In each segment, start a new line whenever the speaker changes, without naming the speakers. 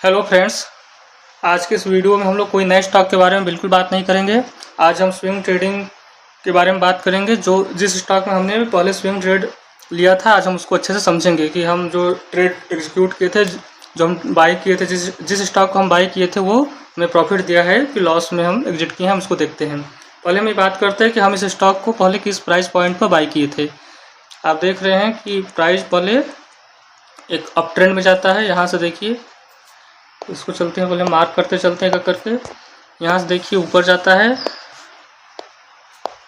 Hello friends. आज के इस वीडियो में हम लोग कोई नए स्टॉक के बारे में बिल्कुल बात नहीं करेंगे। आज हम स्विंग ट्रेडिंग के बारे में बात करेंगे। जो जिस स्टॉक में हमने पहले स्विंग ट्रेड लिया था, आज हम उसको अच्छे से समझेंगे कि हम जो ट्रेड एग्जीक्यूट किए थे, जो हम बाई किए थे, जिस स्टॉक को हम बाई किए थे वो हमें प्रॉफिट दिया है कि लॉस में हम एग्जिट किए हैं, हम उसको देखते हैं। पहले हम ये बात करते हैं कि हम इस स्टॉक को पहले किस प्राइस पॉइंट पर बाई किए थे। आप देख रहे हैं कि प्राइस पहले एक अप ट्रेंड में जाता है। यहाँ से देखिए, इसको चलते हैं, पहले मार्क करते चलते हैं करके। यहाँ से देखिए ऊपर जाता है,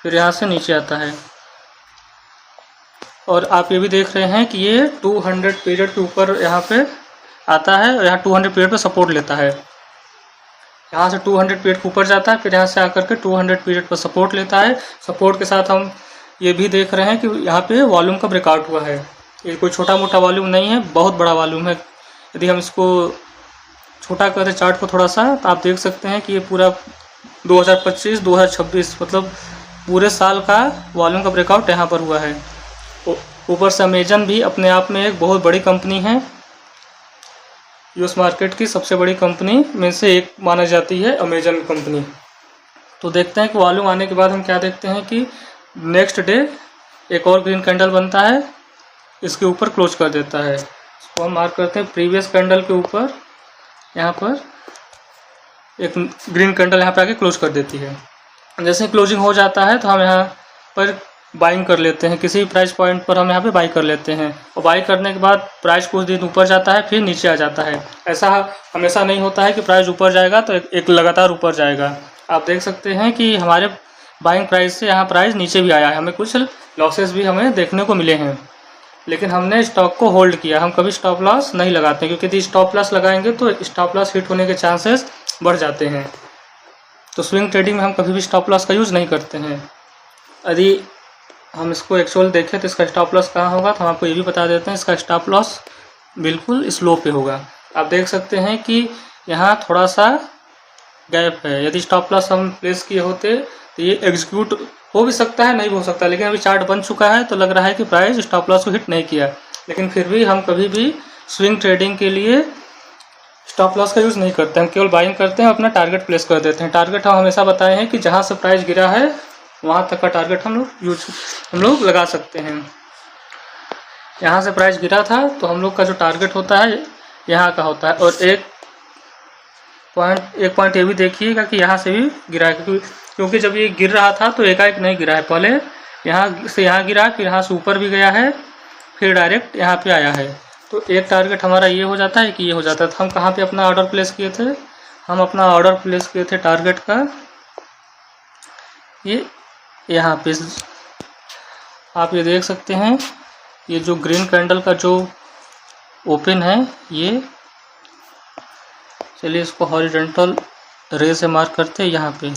फिर यहाँ से नीचे आता है। और आप ये भी देख रहे हैं कि ये 200 पीरियड के ऊपर यहाँ पे आता है और यहाँ 200 पीरियड पे सपोर्ट लेता है। यहाँ से 200 पीरियड के ऊपर जाता है, फिर यहाँ से आकर के 200 पीरियड पर सपोर्ट लेता है। सपोर्ट के साथ हम ये भी देख रहे हैं कि यहाँ पे वॉल्यूम का ब्रेकआउट हुआ है। ये कोई छोटा मोटा वॉल्यूम नहीं है, बहुत बड़ा वॉल्यूम है। यदि हम इसको छोटा करते चार्ट को थोड़ा सा, तो आप देख सकते हैं कि ये पूरा 2025-2026 मतलब पूरे साल का वॉल्यूम का ब्रेकआउट यहाँ पर हुआ है। ऊपर से अमेजन भी अपने आप में एक बहुत बड़ी कंपनी है। यूएस मार्केट की सबसे बड़ी कंपनी में से एक माना जाती है अमेजन कंपनी। तो देखते हैं कि वॉल्यूम आने के बाद हम क्या देखते हैं कि नेक्स्ट डे एक और ग्रीन कैंडल बनता है, इसके ऊपर क्लोज कर देता है। इसको हम मार्क करते हैं प्रीवियस कैंडल के ऊपर। यहाँ पर एक ग्रीन कैंडल यहाँ पे आके क्लोज कर देती है। जैसे क्लोजिंग हो जाता है तो हम यहाँ पर बाइंग कर लेते हैं, किसी भी प्राइस पॉइंट पर हम यहाँ पे बाई कर लेते हैं। और बाई करने के बाद प्राइस कुछ दिन ऊपर जाता है, फिर नीचे आ जाता है। ऐसा हमेशा नहीं होता है कि प्राइस ऊपर जाएगा तो एक लगातार ऊपर जाएगा। आप देख सकते हैं कि हमारे बाइंग प्राइस से यहाँ प्राइस नीचे भी आया है, हमें कुछ लॉसेस भी हमें देखने को मिले हैं। लेकिन हमने स्टॉक को होल्ड किया। हम कभी स्टॉप लॉस नहीं लगाते, क्योंकि यदि स्टॉप लॉस लगाएंगे तो स्टॉप लॉस हिट होने के चांसेस बढ़ जाते हैं। तो स्विंग ट्रेडिंग में हम कभी भी स्टॉप लॉस का यूज़ नहीं करते हैं। यदि हम इसको एक्चुअल देखें तो इसका स्टॉप लॉस कहाँ होगा, तो हम आपको ये भी बता देते हैं। इसका स्टॉप लॉस बिल्कुल स्लो पे होगा। आप देख सकते हैं कि यहाँ थोड़ा सा गैप है। यदि स्टॉप लॉस हम प्लेस किए होते तो ये एग्जीक्यूट हो भी सकता है, नहीं भी हो सकता। लेकिन अभी चार्ट बन चुका है तो लग रहा है कि प्राइस स्टॉप लॉस को हिट नहीं किया। लेकिन फिर भी हम कभी भी स्विंग ट्रेडिंग के लिए स्टॉप लॉस का यूज़ नहीं करते। हम केवल बाइंग करते हैं, अपना टारगेट प्लेस कर देते हैं। टारगेट हम हमेशा बताए हैं कि जहाँ से प्राइस गिरा है वहाँ तक का टारगेट हम लोग लगा सकते हैं। यहाँ से प्राइस गिरा था तो हम लोग का जो टारगेट होता है यहाँ का होता है। और एक पॉइंट ये भी देखिएगा कि यहाँ से भी गिरा है, क्योंकि जब ये गिर रहा था तो एकाएक नहीं गिरा है। पहले यहाँ से यहाँ गिरा, फिर यहाँ से ऊपर भी गया है, फिर डायरेक्ट यहाँ पे आया है। तो एक टारगेट हमारा ये हो जाता है कि ये हो जाता है। तो हम कहाँ पे अपना ऑर्डर प्लेस किए थे, हम अपना ऑर्डर प्लेस किए थे टारगेट का ये यहाँ पे। आप ये देख सकते हैं, ये जो ग्रीन कैंडल का जो ओपन है, ये चलिए इसको हॉरिजॉन्टल रे से मार्क करते हैं यहाँ पे।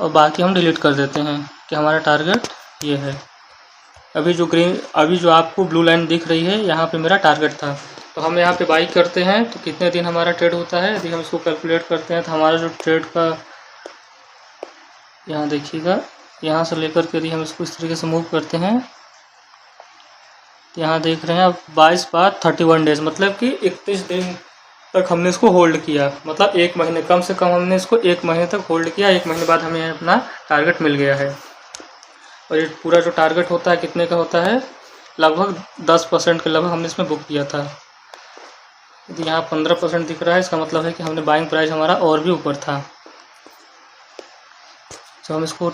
और बाकी हम डिलीट कर देते हैं कि हमारा टारगेट ये है। अभी जो आपको ब्लू लाइन दिख रही है, यहाँ पे मेरा टारगेट था। तो हम यहाँ पे बाई करते हैं तो कितने दिन हमारा ट्रेड होता है। यदि हम इसको कैलकुलेट करते हैं तो हमारा जो ट्रेड का, यहाँ देखिएगा, यहाँ से लेकर के यदि हम इसको इस तरीके से मूव करते हैं, यहाँ देख रहे हैं आप 22/31 डेज, मतलब कि 31 दिन तक हमने इसको होल्ड किया। मतलब 1 महीने, कम से कम हमने इसको 1 महीने तक होल्ड किया। 1 महीने बाद हमें अपना टारगेट मिल गया है। और ये पूरा जो टारगेट होता है कितने का होता है, लगभग 10% के लगभग हमने इसमें बुक किया था। यदि यहाँ 15% दिख रहा है, इसका मतलब है कि हमने बाइंग प्राइस हमारा और भी ऊपर था। तो हम इसको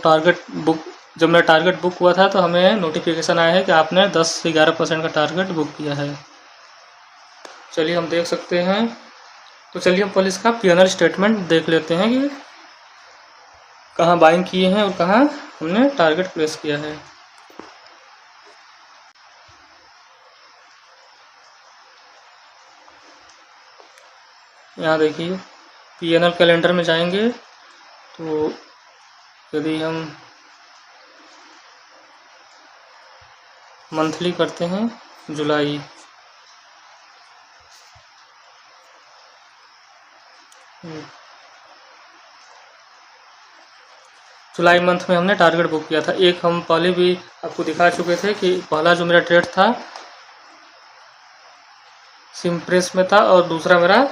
जब मेरा टारगेट बुक हुआ था तो हमें नोटिफिकेशन आया है कि आपने 10 से 11% का टारगेट बुक किया है। चलिए हम देख सकते हैं। तो चलिए हम पहले इसका P&L स्टेटमेंट देख लेते हैं कि कहाँ बाइंग किए हैं और कहाँ हमने टारगेट प्लेस किया है। यहाँ देखिए P&L कैलेंडर में जाएंगे तो यदि हम मंथली करते हैं, जुलाई मंथ में हमने टारगेट बुक किया था। एक हम पहले भी आपको दिखा चुके थे कि पहला जो मेरा ट्रेड था सिम्प्रेस में था और दूसरा मेरा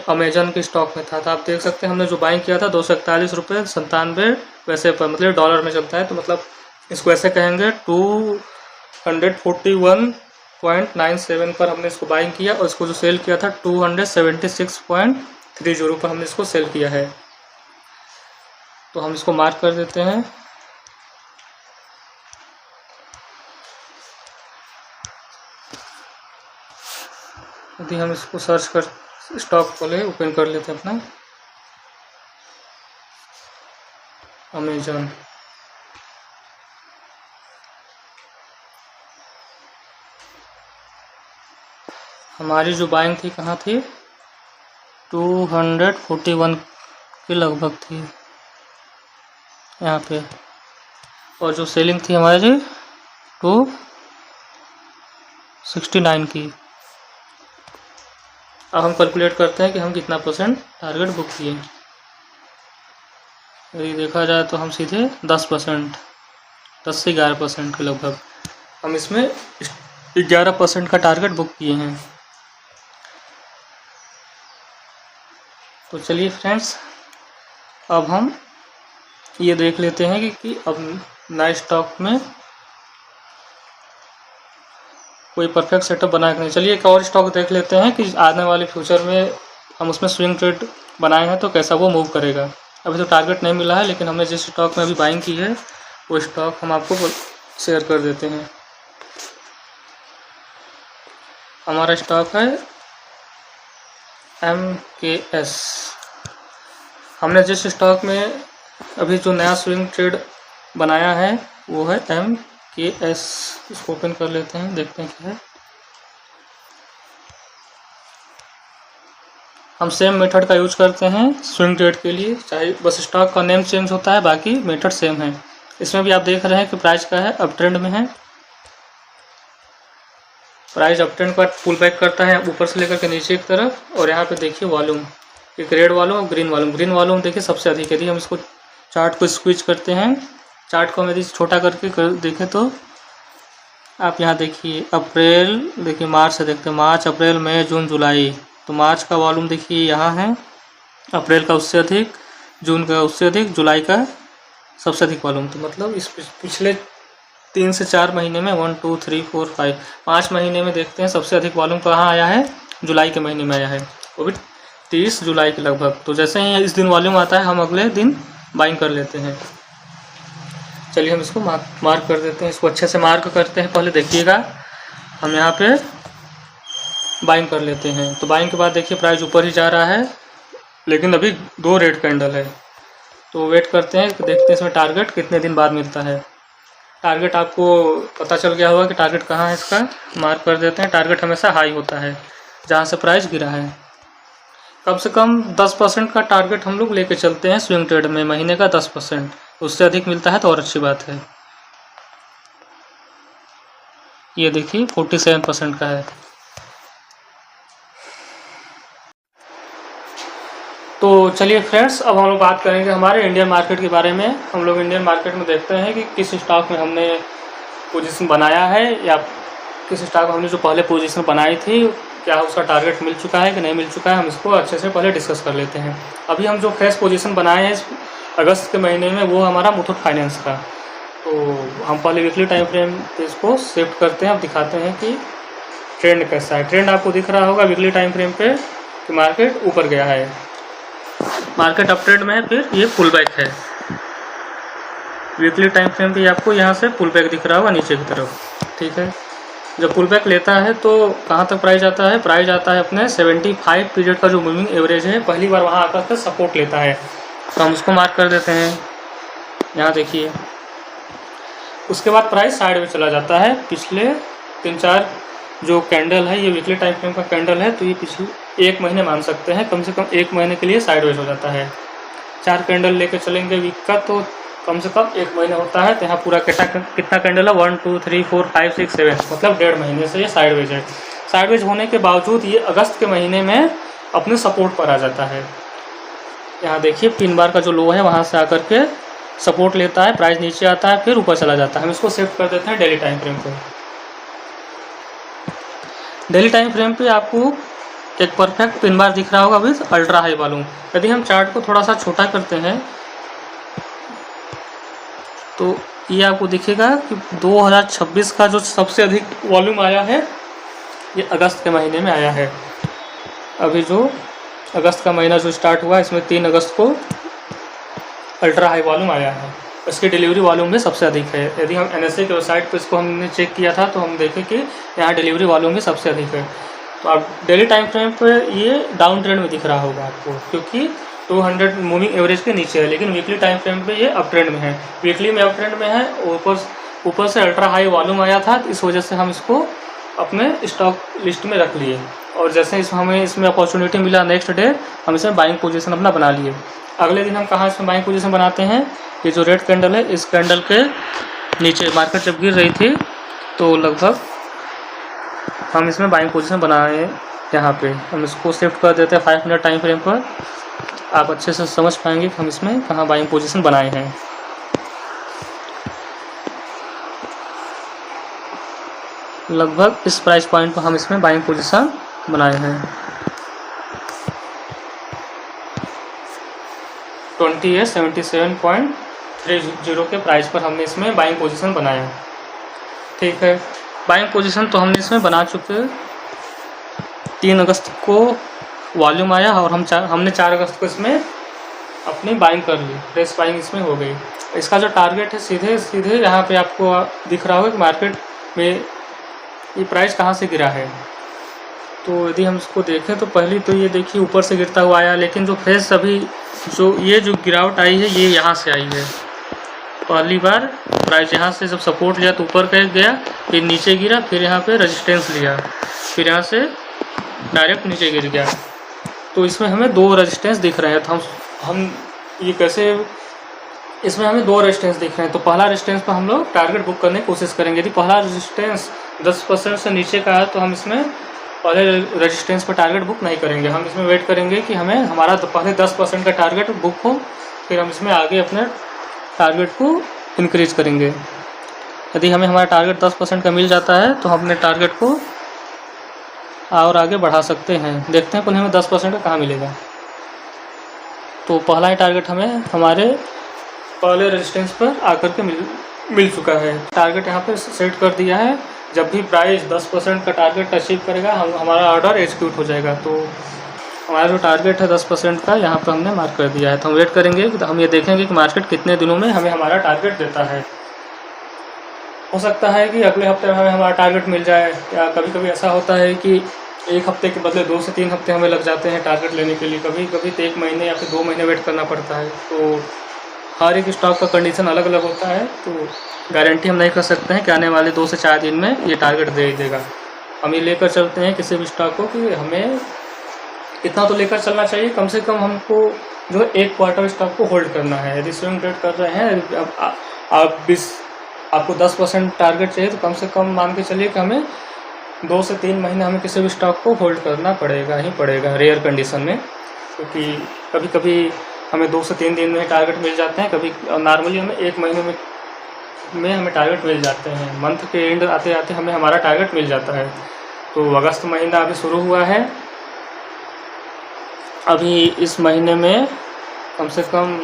अमेजन के स्टॉक में था। तो आप देख सकते हैं हमने जो बाइंग किया था 241.97 वैसे पर, मतलब डॉलर में चलता है, तो मतलब इसको ऐसे कहेंगे 241.97 पर हमने इसको बाइंग किया, और इसको जो सेल किया था 276.30 पर हमने इसको सेल किया है। तो हम इसको मार्क कर देते हैं। यदि हम इसको सर्च कर स्टॉक खोले, ओपन कर लेते हैं अपना अमेजन। हमारी जो बाइंग थी कहाँ थी, 241 के लगभग थी यहाँ पे, और जो सेलिंग थी हमारी 269 की। अब हम कैलकुलेट करते हैं कि हम कितना % टारगेट बुक किए। यदि देखा जाए तो हम सीधे 10% 10 से 11% के लगभग हम इसमें 11% का टारगेट बुक किए हैं। तो चलिए फ्रेंड्स, अब हम ये देख लेते हैं कि अब नए स्टॉक में कोई परफेक्ट सेटअप बना के नहीं। चलिए एक और स्टॉक देख लेते हैं कि आने वाले फ्यूचर में हम उसमें स्विंग ट्रेड बनाए हैं तो कैसा वो मूव करेगा। अभी तो टारगेट नहीं मिला है, लेकिन हमने जिस स्टॉक में अभी बाइंग की है वो स्टॉक हम आपको शेयर कर देते हैं। हमारा स्टॉक है MKS। हमने जिस स्टॉक में अभी जो नया स्विंग ट्रेड बनाया है वो है MKS। इसको ओपन कर लेते हैं, देखते हैं क्या है। हम सेम मेथड का यूज करते हैं स्विंग ट्रेड के लिए, चाहे बस स्टॉक का नेम चेंज होता है, बाकी मेथड सेम है। इसमें भी आप देख रहे हैं कि प्राइस का है अप ट्रेंड में है। प्राइस अप ट्रेंड के बाद पुल बैक करता है ऊपर से लेकर के नीचे की तरफ, और यहाँ पे देखिए वॉल्यूम, एक रेड वॉल्यूम और ग्रीन वॉल्यूम। ग्रीन वॉल्यूम देखिए सबसे अधिक। यदि हम इसको चार्ट को स्क्वीज करते हैं, चार्ट को हम यदि छोटा करके देखें तो आप यहाँ देखिए अप्रैल, देखिए मार्च से देखते हैं, मार्च अप्रैल मई जून जुलाई। तो मार्च का वॉल्यूम देखिए यहाँ है, अप्रैल का उससे अधिक, जून का उससे अधिक, जुलाई का सबसे अधिक वॉल्यूम। तो मतलब इस पिछले 3 से 4 महीने में 1 2 3 4 5 महीने में देखते हैं सबसे अधिक वॉल्यूम कहाँ आया है, जुलाई के महीने में आया है, वो भी 30 जुलाई के लगभग। तो जैसे ही इस दिन वॉल्यूम आता है हम अगले दिन बाइंग कर लेते हैं। चलिए हम इसको मार्क कर देते हैं, इसको अच्छे से मार्क करते हैं। पहले देखिएगा हम यहाँ पे बाइंग कर लेते हैं। तो बाइंग के बाद देखिए प्राइस ऊपर ही जा रहा है, लेकिन अभी 2 रेड कैंडल है। तो वेट करते हैं, देखते हैं इसमें टारगेट कितने दिन बाद मिलता है। टारगेट आपको पता चल गया होगा कि टारगेट कहाँ है, इसका मार्क कर देते हैं। टारगेट हमेशा हाई होता है जहाँ से प्राइस गिरा है। कम से कम 10% का टारगेट हम लोग लेके चलते हैं स्विंग ट्रेड में, महीने का 10%। उससे अधिक मिलता है तो और अच्छी बात है। ये देखिए 47% का है। तो चलिए फ्रेंड्स, अब हम लोग बात करेंगे हमारे इंडियन मार्केट के बारे में। हम लोग इंडियन मार्केट में देखते हैं कि किस स्टॉक में हमने पोजीशन बनाया है, या किस स्टॉक में हमने जो पहले पोजीशन बनाई थी क्या उसका टारगेट मिल चुका है कि नहीं मिल चुका है। हम इसको अच्छे से पहले डिस्कस कर लेते हैं। अभी हम जो फ्रेश पोजीशन बनाए हैं अगस्त के महीने में, वो हमारा मुथूट फाइनेंस का। तो हम पहले वीकली टाइम फ्रेम पे इसको शिफ्ट करते हैं। अब दिखाते हैं कि ट्रेंड कैसा है। ट्रेंड आपको दिख रहा होगा वीकली टाइम फ्रेम पे कि मार्केट ऊपर गया है, मार्केट अप ट्रेंड में है, फिर ये पुल बैक है। वीकली टाइम फ्रेम पे आपको यहाँ से पुल बैक दिख रहा होगा नीचे की तरफ, ठीक है। जब पुल बैक लेता है तो कहाँ तक प्राइस आता है, प्राइस आता है अपने 75 पीरियड का जो मूविंग एवरेज है, पहली बार वहाँ आकर के सपोर्ट लेता है। तो हम उसको मार्क कर देते हैं, यहाँ देखिए। उसके बाद प्राइस साइड में चला जाता है। पिछले 3-4 जो कैंडल है, ये वीकली टाइम फ्रेम का कैंडल है, तो ये पिछले 1 महीने मान सकते हैं, कम से कम 1 महीने के लिए साइडवेज हो जाता है। 4 कैंडल लेके चलेंगे वीक का तो कम से कम 1 महीने होता है। तो यहाँ पूरा कितना कैंडल है, 1 2 3 4 5 6 7, मतलब 1.5 महीने से ये साइडवेज है। साइडवेज होने के बावजूद ये अगस्त के महीने में अपने सपोर्ट पर आ जाता है। यहाँ देखिए पिन बार का जो लो है वहाँ से आकर के सपोर्ट लेता है, प्राइस नीचे आता है, फिर ऊपर चला जाता है। हम इसको शिफ्ट कर देते हैं डेली टाइम फ्रेम को। डेली टाइम फ्रेम पे आपको एक परफेक्ट पिन बार दिख रहा होगा विद अल्ट्रा हाई वॉल्यूम। यदि हम चार्ट को थोड़ा सा छोटा करते हैं तो ये आपको दिखेगा कि 2026 का जो सबसे अधिक वॉल्यूम आया है ये अगस्त के महीने में आया है। अभी जो अगस्त का महीना जो स्टार्ट हुआ इसमें 3 अगस्त को अल्ट्रा हाई वॉल्यूम आया है। इसकी डिलीवरी वॉल्यूम भी सबसे अधिक है। यदि हम NSA की वेबसाइट पर इसको हमने चेक किया था तो हम देखें कि यहाँ डिलीवरी वॉल्यूम भी सबसे अधिक है। तो आप डेली टाइम फ्रेम पर ये डाउन ट्रेंड में दिख रहा होगा आपको, क्योंकि 200 मूविंग एवरेज के नीचे है, लेकिन वीकली टाइम फ्रेम पे ये अप ट्रेंड में है। वीकली में अप ट्रेंड में है, ऊपर से अल्ट्रा हाई वॉल्यूम आया था, इस वजह से हम इसको अपने स्टॉक लिस्ट में रख लिए। और जैसे हमें इसमें अपॉर्चुनिटी मिला नेक्स्ट डे हम इसमें बाइंग पोजीशन अपना बना लिए। अगले दिन हम कहाँ इसमें बाइंग पोजीशन बनाते हैं, ये जो रेड कैंडल है इस कैंडल के नीचे मार्केट जब गिर रही थी तो लगभग हम इसमें बाइंग पोजीशन बनाए। यहाँ पे हम इसको शिफ्ट कर देते हैं 5 मिनट टाइम फ्रेम पर। आप अच्छे से समझ पाएंगे कि हम इसमें कहाँ बाइंग पोजीशन बनाए हैं। लगभग इस प्राइस पॉइंट पर हम इसमें बाइंग पोजीशन बनाए हैं। 2877.30 के प्राइस पर हमने इसमें बाइंग पोजीशन बनाया। ठीक है, बाइंग पोजीशन तो हमने इसमें बना चुके। 3 अगस्त को वॉल्यूम आया और हमने 4 अगस्त को इसमें अपनी बाइंग कर ली, फ्रेश बाइंग इसमें हो गई। इसका जो टारगेट है सीधे यहाँ पे आपको दिख रहा होगा कि मार्केट में ये प्राइस कहाँ से गिरा है। तो यदि हम इसको देखें तो पहली तो ये देखिए ऊपर से गिरता हुआ आया, लेकिन जो फ्रेश अभी जो गिरावट आई है ये यहाँ से आई है। पहली बार प्राइस यहाँ से जब सपोर्ट लिया तो ऊपर गया, फिर नीचे गिरा, फिर यहाँ पे रेजिस्टेंस लिया, फिर यहाँ से डायरेक्ट नीचे गिर गया। तो इसमें हमें 2 रेजिस्टेंस दिख रहे हैं। तो हम ये कैसे, इसमें हमें 2 रेजिस्टेंस दिख रहे हैं। तो पहला रेजिस्टेंस पर हम लोग टारगेट बुक करने की कोशिश करेंगे। यदि पहला रेजिस्टेंस 10% से नीचे का है तो हम इसमें पहले रेजिस्टेंस पर टारगेट बुक नहीं करेंगे। हम इसमें वेट करेंगे कि हमें हमारा पहले 10% का टारगेट बुक हो, फिर हम इसमें आगे अपने टारगेट को इंक्रीज करेंगे। यदि हमें हमारा टारगेट 10% का मिल जाता है तो हम अपने टारगेट को और आगे बढ़ा सकते हैं। देखते हैं पहले हमें 10% का कहाँ मिलेगा। तो पहला ही टारगेट हमें हमारे पहले रेजिस्टेंस पर आकर के मिल चुका है। टारगेट यहाँ पर सेट कर दिया है। जब भी प्राइस 10% का टारगेट अचीव करेगा हमारा ऑर्डर एग्जीक्यूट हो जाएगा। तो हमारा जो टारगेट है 10% का यहाँ पर हमने मार्क कर दिया है। तो हम वेट करेंगे कि हम ये देखेंगे कि मार्केट कितने दिनों में हमें हमारा टारगेट देता है। हो सकता है कि अगले हफ्ते में हमें हमारा टारगेट मिल जाए, या कभी कभी ऐसा होता है कि 1 हफ्ते के बदले 2 से 3 हफ्ते हमें लग जाते हैं टारगेट लेने के लिए। कभी कभी तो 1 महीने या फिर 2 महीने वेट करना पड़ता है। तो हर एक स्टॉक का कंडीशन अलग अलग होता है। तो गारंटी हम नहीं कर सकते हैं कि आने वाले 2 से 4 दिन में ये टारगेट दे देगा। हम ये लेकर चलते हैं किसी भी स्टॉक को कि हमें इतना तो लेकर चलना चाहिए, कम से कम हमको जो 1 क्वार्टर स्टॉक को होल्ड करना है। यदि स्विंग ट्रेड कर रहे हैं, आपको 10% टारगेट चाहिए तो कम से कम मान के चलिए कि हमें 2 से 3 महीने हमें किसी भी स्टॉक को होल्ड करना पड़ेगा रेयर कंडीशन में। क्योंकि कभी कभी हमें 2 से 3 दिन में टारगेट मिल जाते हैं, कभी नॉर्मली हमें 1 महीने में हमें टारगेट मिल जाते हैं। मंथ के एंड आते आते हमें हमारा टारगेट मिल जाता है। तो अगस्त महीना अभी शुरू हुआ है। अभी इस महीने में कम से कम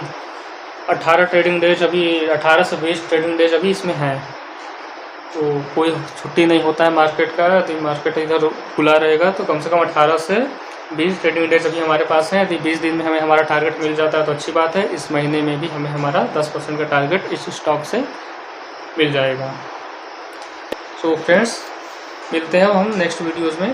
18 ट्रेडिंग डेज, अभी 18 से 20 ट्रेडिंग डेज अभी इसमें हैं। तो कोई छुट्टी नहीं होता है मार्केट का। तो मार्केट इधर खुला रहेगा तो कम से कम 18 से 20 ट्रेडिंग डेज अभी हमारे पास हैं। यदि 20 दिन में हमें हमारा टारगेट मिल जाता है तो अच्छी बात है। इस महीने में भी हमें हमारा 10% का टारगेट इस स्टॉक से मिल जाएगा। सो फ्रेंड्स, मिलते हैं हम नेक्स्ट वीडियोज़ में।